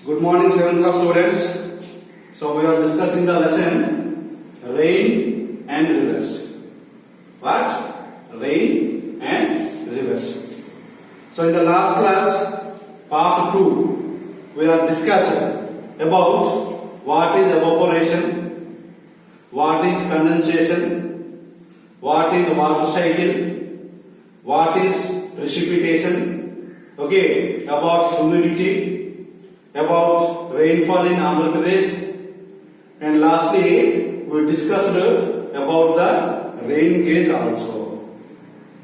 Good morning, 7th class students. So we are discussing the lesson rain and rivers. What? Rain and rivers. So in the last class, part 2, we are discussing about what is evaporation, what is condensation, what is water cycle, what is precipitation, okay, about humidity, about rainfall in Andhra Pradesh, and lastly we discussed about the rain gauge also.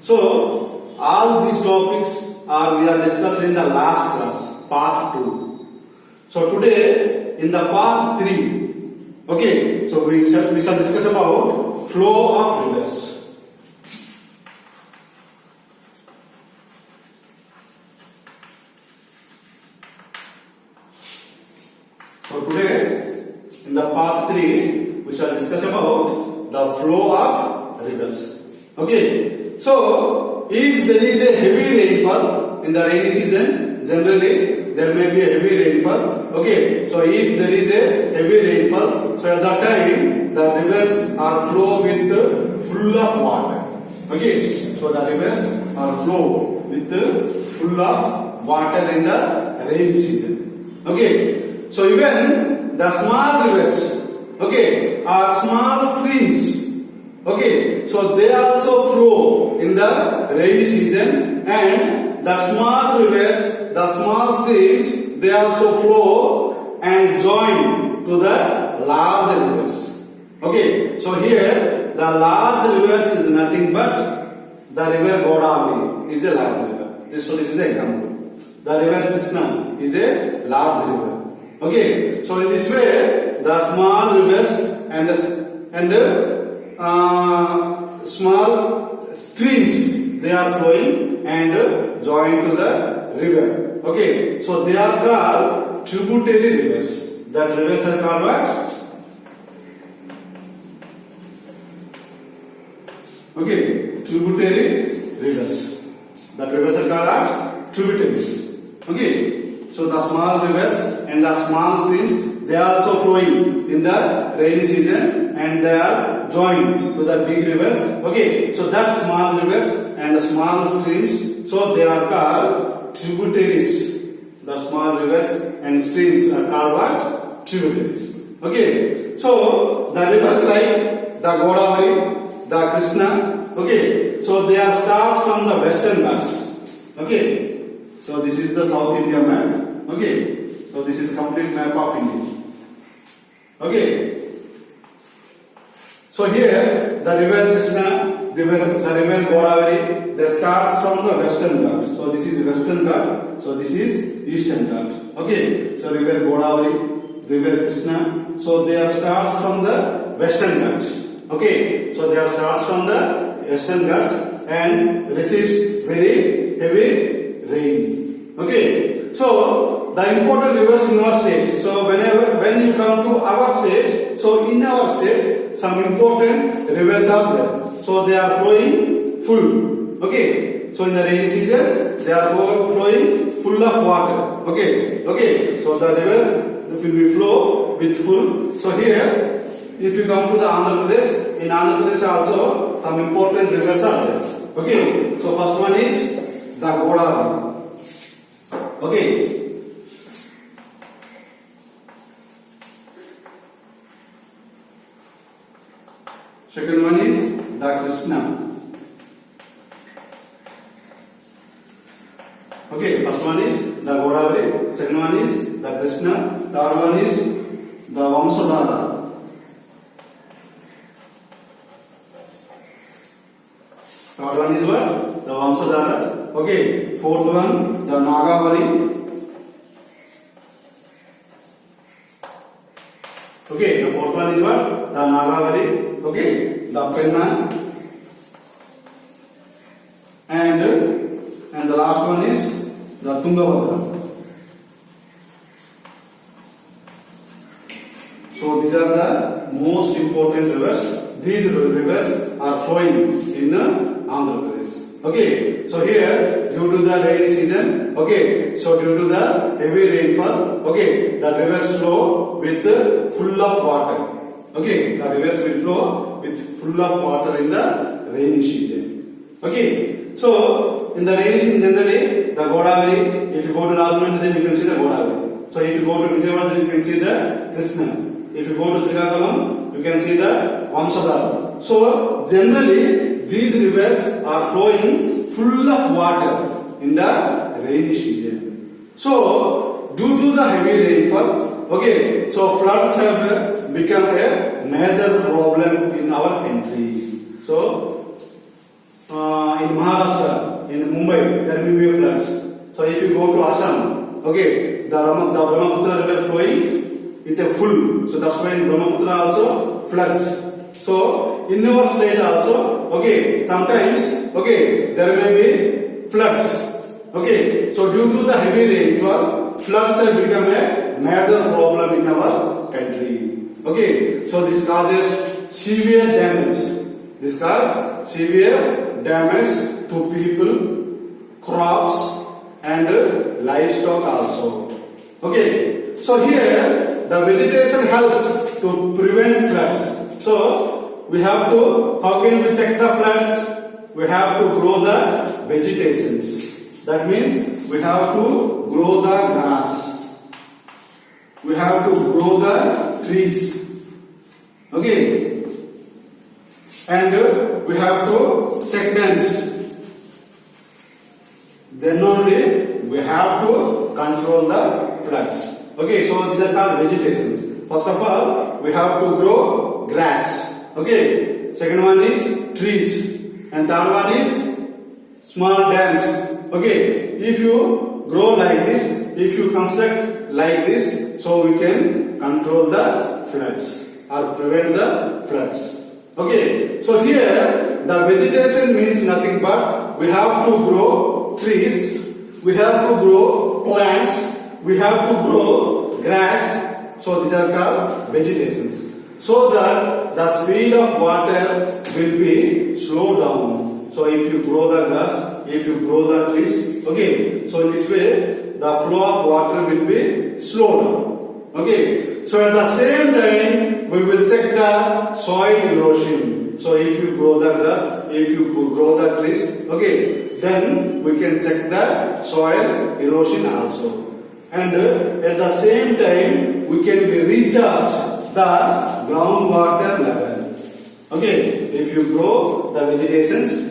So all these topics we are discussed in the last class, part 2. So today in the part 3, okay, so we shall discuss about flow of rivers. So today, in the part 3, we shall discuss about the flow of rivers. Okay. So, if there is a heavy rainfall in the rainy season, generally there may be a heavy rainfall. Okay. So, if there is a heavy rainfall, so at that time the rivers are flow with full of water. Okay. So the rivers are flow with full of water in the rainy season. Okay. So even the small rivers, okay, are small streams, okay, so they also flow in the rainy season, and the small rivers, the small streams, they also flow and join to the large rivers. Okay, so here the large rivers is nothing but the river Godavari is a large river. So this is the example. The river Krishna is a large river. Okay, so in this way, the small rivers and small streams, they are flowing and join to the river. Okay, so they are called tributary rivers. That rivers are called what? Okay, tributary rivers. That rivers are called what? Tributaries. Okay. So the small rivers and the small streams, they are also flowing in the rainy season and they are joined to the big rivers. Okay, so that small rivers and the small streams, so they are called tributaries. The small rivers and streams are called what? Tributaries. Okay, so the rivers like the Godavari, the Krishna, okay, so they are starts from the western Ghats. Okay. So this is the South India map. Okay. So this is complete map of India. Okay. So here the river Krishna, the river Godavari, they start from the western Ghat. So this is western Ghat. So this is eastern Ghat. Okay. So river Godavari, river Krishna. So they are starts from the western Ghat. Okay. So they are starts from the western Ghats and receives very heavy rain. Okay, so the important rivers in our state. So when you come to our state, so in our state some important rivers are there. So they are flowing full. Okay, so in the rainy season they are flowing full of water. Okay, okay. So the river will be flow with full. So here, if you come to the Andhra Pradesh, in Andhra Pradesh also some important rivers are there. Okay, so first one is the Godavari. Okay. Second one is the Krishna. Okay, first one is the Godavari, second one is the Krishna, third one is the Vamsadhara. Third one is what? The Vamsadhara. Okay, fourth one, the Nagavari. Okay, the fourth one is what? The Nagavari. Okay, the Penna. And the last one is the Tungabhadra. So these are the most important rivers. These rivers are flowing in Andhra Pradesh. Okay, so here due to the rainy season, okay, so due to the heavy rainfall, okay, the rivers flow with full of water. Okay, the rivers will flow with full of water in the rainy season. Okay, so in the rainy season generally the Godavari, if you go to Rajahmundry then you can see the Godavari. So if you go to Vijayawada then you can see the Krishna. If you go to Srikakulam you can see the Vamsadara. So generally these rivers are flowing full of water in the rainy season. So due to the heavy rainfall, okay, so floods have become a major problem in our country. So in Maharashtra, in Mumbai, there will be floods. So if you go to Assam, okay, the Brahmaputra river flowing, it is full. So that's why in Brahmaputra also floods. So in our state also, okay, sometimes, okay, there may be floods. Okay, so due to the heavy rainfall, floods have become a major problem in our country. Okay, so this causes severe damage. This causes severe damage to people, crops, and livestock also. Okay, so here the vegetation helps to prevent floods. So we have to, how can we check the floods? We have to grow the vegetations. That means we have to grow the grass. We have to grow the trees. Okay. And we have to check dams. Then only we have to control the floods. Okay, so these are called vegetations. First of all, we have to grow grass. Okay. Second one is trees. And third one is small dams. Okay, if you grow like this, if you construct like this, so we can control the floods or prevent the floods. Okay, so here the vegetation means nothing but we have to grow trees, we have to grow plants, we have to grow grass. So these are called vegetations. So that the speed of water will be slowed down. So if you grow the grass, if you grow the trees, okay, so in this way the flow of water will be slowed down. Okay, so at the same time we will check the soil erosion. So if you grow the grass, if you grow the trees, okay, then we can check the soil erosion also. And at the same time we can recharge the groundwater level. Okay, if you grow the vegetations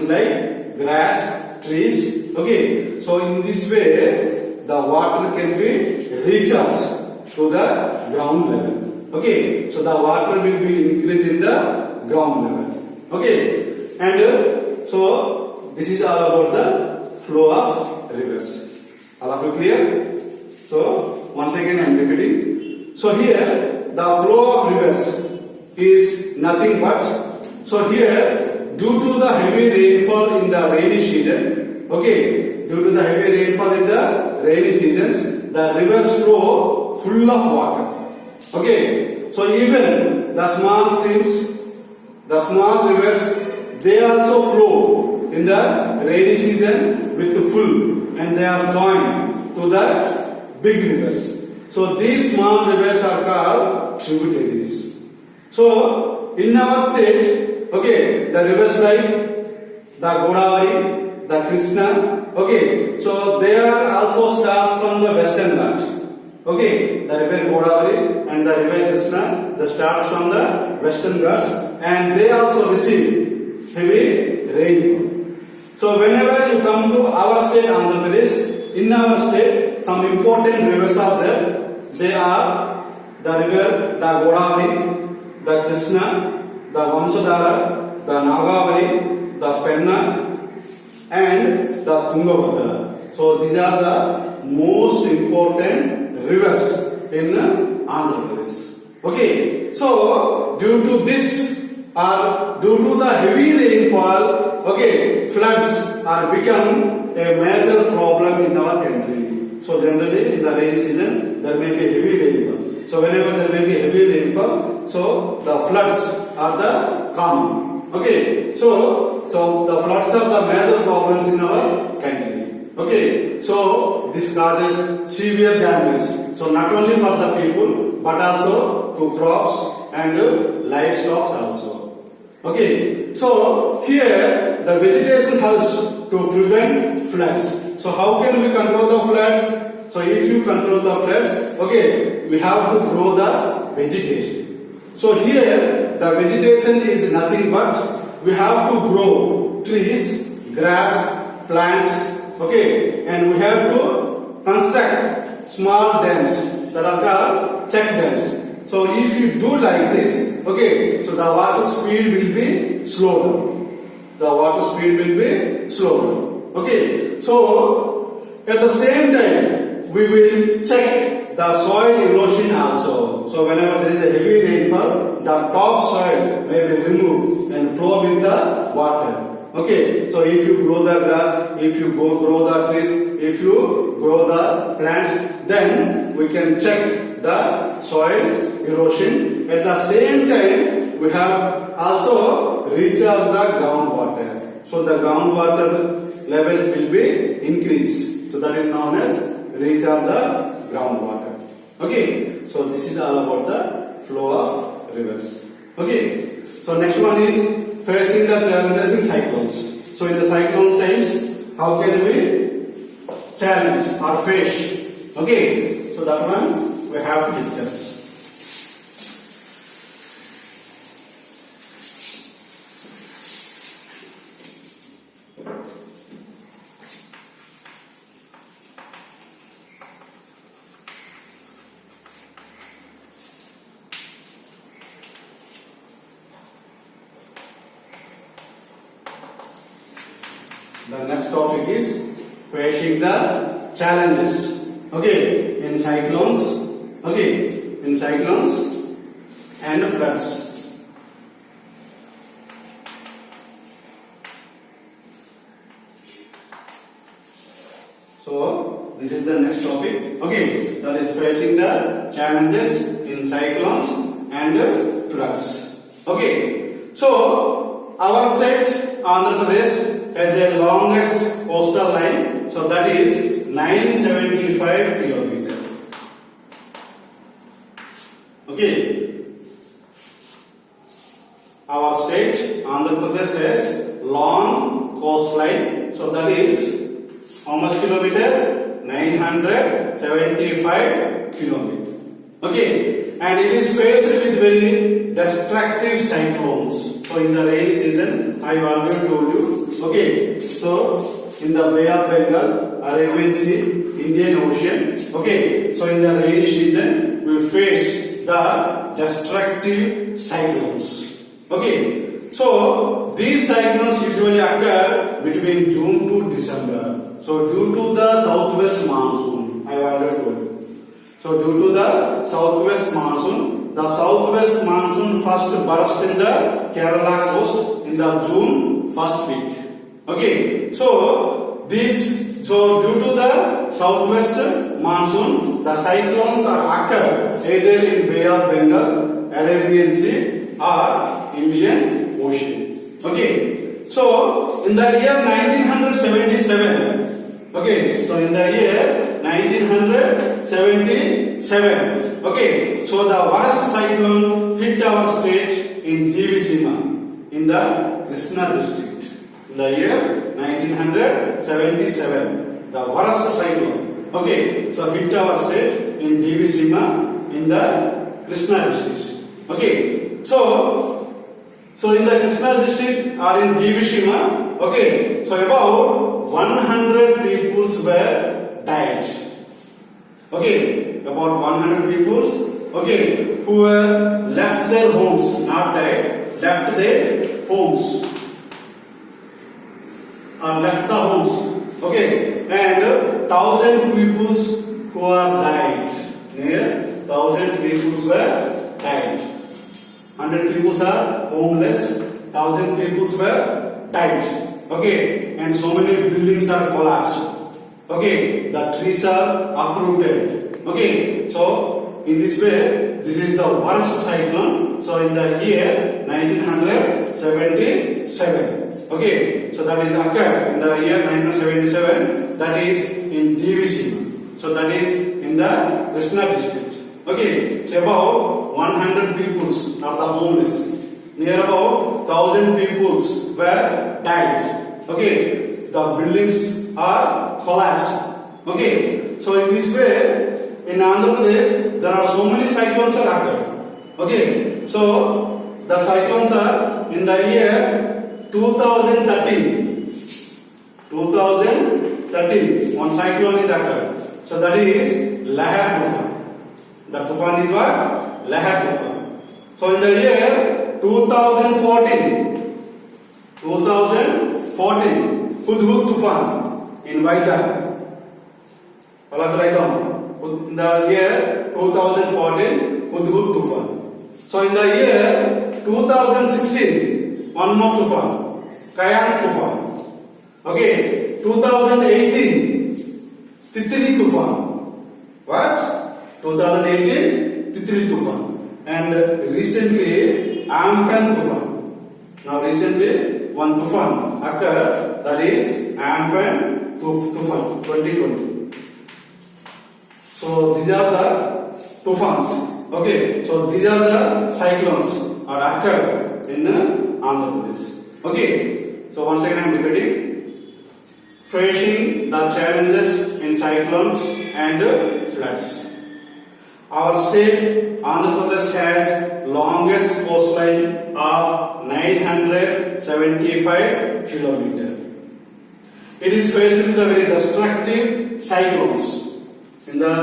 like grass, trees, okay, so in this way the water can be recharged to the ground level. Okay, so the water will be increased in the ground level. Okay, and so this is all about the flow of rivers. All of you clear? So once again I am repeating. So here the flow of rivers is nothing but, so here due to the heavy rainfall in the rainy season, okay, due to the heavy rainfall in the rainy seasons, the rivers flow full of water. Okay, so even the small streams, the small rivers, they also flow in the rainy season with the full, and they are joined to the big rivers. So these small rivers are called tributaries. So in our state, okay, the rivers like the Godavari, the Krishna, okay, so they are also starts from the western Ghats. Okay, the river Godavari and the river Krishna, the starts from the western Ghats, and they also receive heavy rainfall. So whenever you come to our state Andhra Pradesh, in our state some important rivers are there. They are the river, the Godavari, the Krishna, the Vamsadara, the Nagavari, the Penna, and the Tungabhadra. So these are the most important rivers in Andhra Pradesh. Okay, so due to this or due to the heavy rainfall, okay, floods are become a major problem in our country. So generally in the rainy season there may be heavy rainfall. So whenever there may be heavy rainfall, so the floods are the common. Okay, so the floods are the major problems in our So not only for the people, but also to crops and livestock also. Okay, so here the vegetation helps to prevent floods. So how can we control the floods? So if you control the floods, okay, we have to grow the vegetation. So here the vegetation is nothing but we have to grow trees, grass, plants, okay, and we have to construct small dams that are called check dams. So if you do like this, okay, so the water speed will be slower. The water speed will be slower. Okay, so at the same time we will check the soil erosion also. So whenever there is a heavy rainfall, the top soil may be removed and flow with the water. Okay, so if you grow the grass, if you grow the trees, if you grow the plants, then we can check the soil erosion. At the same time, we have also recharge the groundwater. So the groundwater level will be increased. So that is known as recharge the groundwater. Okay, so this is all about the flow of rivers. Okay, so next one is facing the challenges in cyclones. So in the cyclones times, how can we challenge or face? Okay, so that one we have to discuss. The next topic is facing the challenges. Okay, in cyclones. Okay, in cyclones and floods. So this is the next topic. Okay, that is facing the challenges in cyclones and floods. Okay, so our state Andhra Pradesh has the longest coastal line, so that is 975 kilometers. Okay, our state Andhra Pradesh has long coastline, so that is how much kilometer? 975 kilometers. Okay, and it is faced with very destructive cyclones. So in the rainy season, I already told you. Okay, so in the Bay of Bengal, Arabian Sea, Indian Ocean. Okay, so in the rainy season, we face the destructive cyclones. Okay, so these cyclones usually occur between June to December. So due to the southwest monsoon, I already told you. So due to the southwest monsoon first burst in the Kerala coast in the June first week. Okay, so due to the southwest monsoon, the cyclones are occur either in Bay of Bengal, Arabian Sea, or Indian Ocean. Okay, so in the year 1977, okay, so in the year 1977, okay, so the worst cyclone hit our state in Divisima in the Krishna district. In the year 1977, the worst cyclone, okay, so hit our state in Divisima in the Krishna district. Okay, so in the Krishna district or in Divisima, okay, so about 100 people were died. Okay, about 100 people, okay, who were left their homes, not died, left their homes. Left the homes, okay, and 1,000 people who are died. Near 1,000 people were died. 100 people are homeless. 1,000 people were died. Okay, and so many buildings are collapsed. Okay, the trees are uprooted. Okay, so in this way, this is the worst cyclone. So in the year 1977. Okay, so that is occurred in the year 1977. That is in Divisima. So that is in the Krishna district. Okay, so about 100 peoples are the homeless. Near about 1,000 peoples were died. Okay, the buildings are collapsed. Okay, so in this way, in Andhra Pradesh, there are so many cyclones are occurred. Okay, so the cyclones are in the year 2013. 2013, one cyclone is occurred. So that is Lahar Tufan. The Tufan is what? Lahar Tufan. So in the year 2014, Hudhud Tufan in Vizag. All of write down. In the year 2014, Hudhud Tufan. So in the year 2016, one more Tufan, Kayan Tufan. Okay, 2018, Titli Tufan. What? 2018, Titli Tufan. And recently, Amphan Tufan. Now recently, one Tufan occurred, that is Amphan Tufan 2020. So these are the Tufans. Okay, so these are the cyclones are occurred in Andhra Pradesh. Okay, so once again I am repeating. Facing the challenges in cyclones and floods. Our state, Andhra Pradesh, has longest coastline of 975 kilometers. It is faced with the very destructive cyclones in the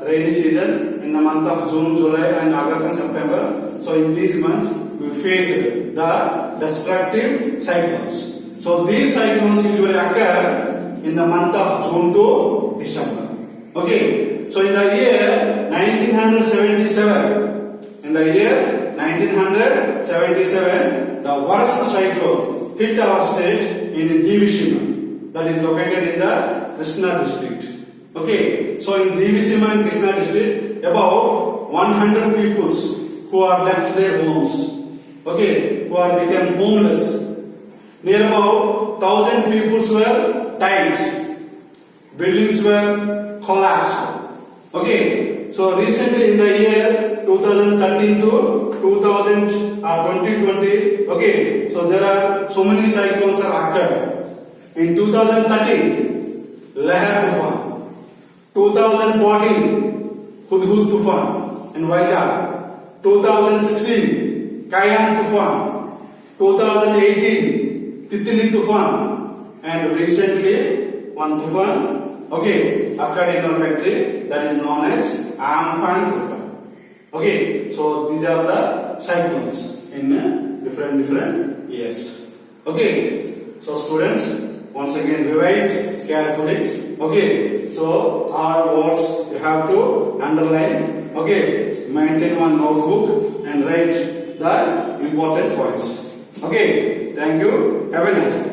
rainy season, in the month of June, July, and August and September. So in these months, we face the destructive cyclones. So these cyclones usually occur in the month of June to December. Okay, so in the year 1977, the worst cyclone hit our state in Divisima, that is located in the Krishna district. Okay, so in Divisima and Krishna district, about 100 peoples who are left their homes. Okay, who are become homeless. Near about 1,000 peoples were died. Buildings were collapsed. Okay, so recently in the year 2013 to 2020, okay, so there are so many cyclones are occurred. In 2013, Lahar Tufan. 2014, Hudhud Tufan in Vizag. 2016, Kayan Tufan. 2018, Titli Tufan. And recently, one Tufan, okay, occurred in our country, that is known as Amphan Tufan. Okay, so these are the cyclones in different years. Okay, so students, once again revise carefully. Okay, so our words you have to underline. Okay, maintain one notebook and write the important points. Okay, thank you. Have a nice day.